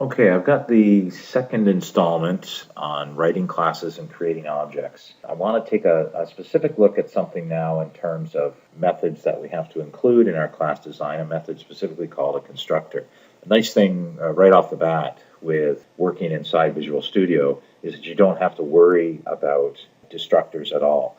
Okay, I've got the second installment on writing classes and creating objects. I want to take a specific look at something now in terms of methods that we have to include in our class design, a method specifically called a constructor. A nice thing right off the bat with working inside Visual Studio is that you don't have to worry about destructors at all.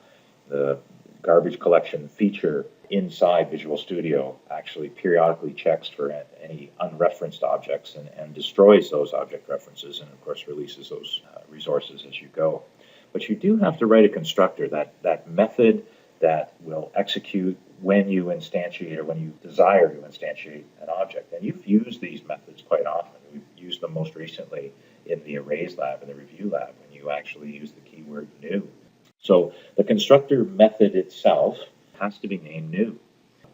The garbage collection feature inside Visual Studio actually periodically checks for any unreferenced objects and destroys those object references and, of course, releases those resources as you go. But you do have to write a constructor, that method that will execute when you instantiate or when you desire to instantiate an object. And you've used these methods quite often. We've used them most recently in the arrays lab and the review lab when you actually use the keyword new. So the constructor method itself has to be named new.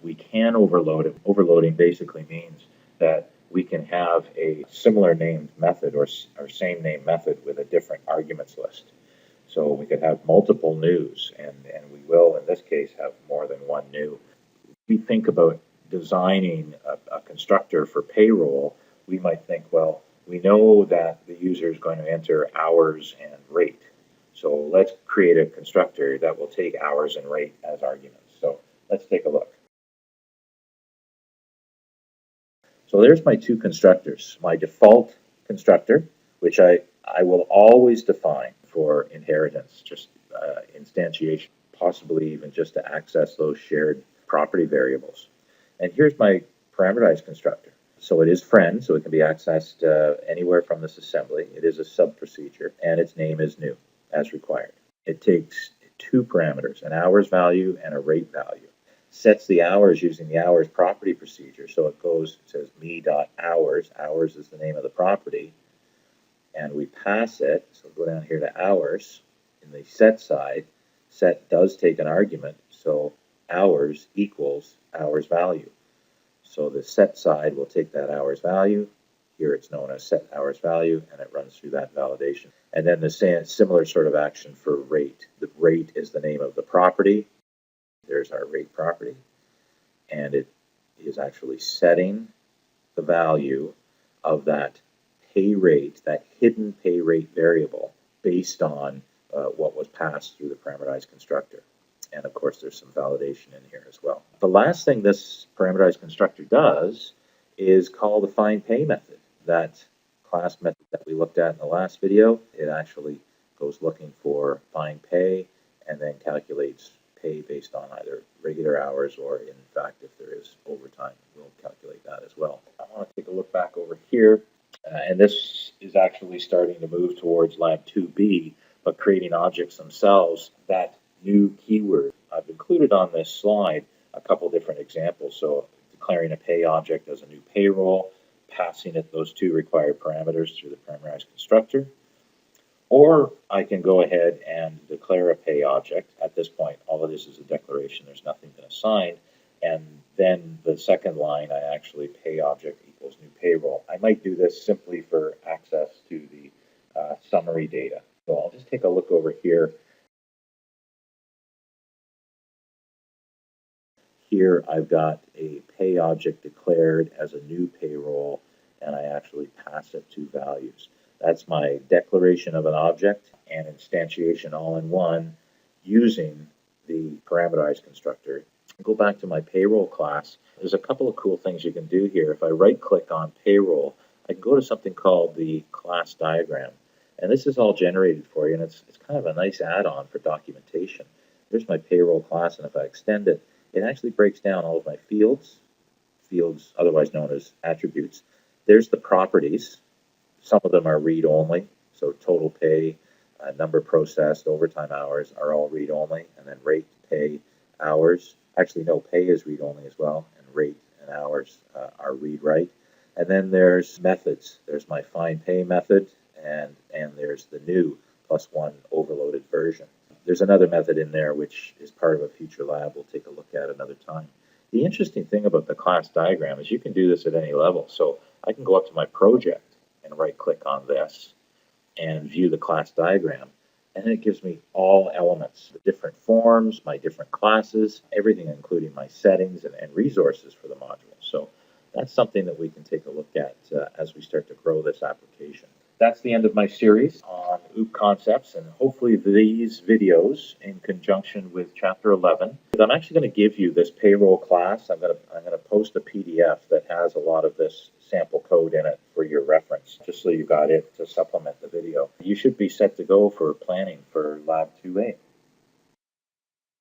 We can overload it. Overloading basically means that we can have a similar named method or same name method with a different arguments list. So we could have multiple news, and we will, in this case, have more than one new. If we think about designing a constructor for payroll, we might think, well, we know that the user is going to enter hours and rate. So let's create a constructor that will take hours and rate as arguments. So let's take a look. So there's my two constructors. My default constructor, which I will always define for inheritance, just instantiation, possibly even just to access those shared property variables. And here's my parameterized constructor. So it is friend, so it can be accessed anywhere from this assembly. It is a sub-procedure, and its name is new, as required. It takes two parameters, an hours value and a rate value. Sets the hours using the hours property procedure. So it says me.hours. Hours is the name of the property. And we pass it. So go down here to hours. In the set side, set does take an argument. So hours equals hours value. So the set side will take that hours value. Here it's known as set hours value, and it runs through that validation. And then the similar sort of action for rate. The rate is the name of the property. There's our rate property, and it is actually setting the value of that pay rate, that hidden pay rate variable, based on what was passed through the parameterized constructor. And of course, there's some validation in here as well. The last thing this parameterized constructor does is call the find pay method. That class method that we looked at in the last video, it actually goes looking for find pay and then calculates pay based on either regular hours or, in fact, if there is overtime, we'll calculate that as well. I want to take a look back over here, and this is actually starting to move towards Lab 2B, but creating objects themselves. That new keyword, I've included on this slide a couple different examples. So declaring a pay object as a new payroll, passing it those two required parameters through the parameterized constructor. Or I can go ahead and declare a pay object. At this point, all it is a declaration. There's nothing been assigned. And then the second line, I actually pay object equals new payroll. I might do this simply for access to the summary data. So I'll just take a look over here. Here I've got a pay object declared as a new payroll, and I actually pass it two values. That's my declaration of an object and instantiation all in one using the parameterized constructor. Go back to my payroll class. There's a couple of cool things you can do here. If I right-click on payroll, I can go to something called the class diagram. And this is all generated for you, and it's kind of a nice add-on for documentation. Here's my payroll class, and if I extend it, it actually breaks down all of my fields otherwise known as attributes. There's the properties. Some of them are read-only, so total pay, number processed, overtime hours are all read-only, and then rate, pay, hours. Actually, no, pay is read-only as well, and rate and hours are read-write. And then there's methods. There's my find pay method, and there's the new +1 overloaded version. There's another method in there which is part of a future lab we'll take a look at another time. The interesting thing about the class diagram is you can do this at any level. So I can go up to my project and right-click on this and view the class diagram. And it gives me all elements, the different forms, my different classes, everything including my settings and resources for the module. So that's something that we can take a look at as we start to grow this application. That's the end of my series on OOP concepts, and hopefully these videos in conjunction with chapter 11. I'm actually going to give you this payroll class. I'm going to post a PDF that has a lot of this sample code in it for your reference, just so you got it to supplement the video. You should be set to go for planning for Lab 2A.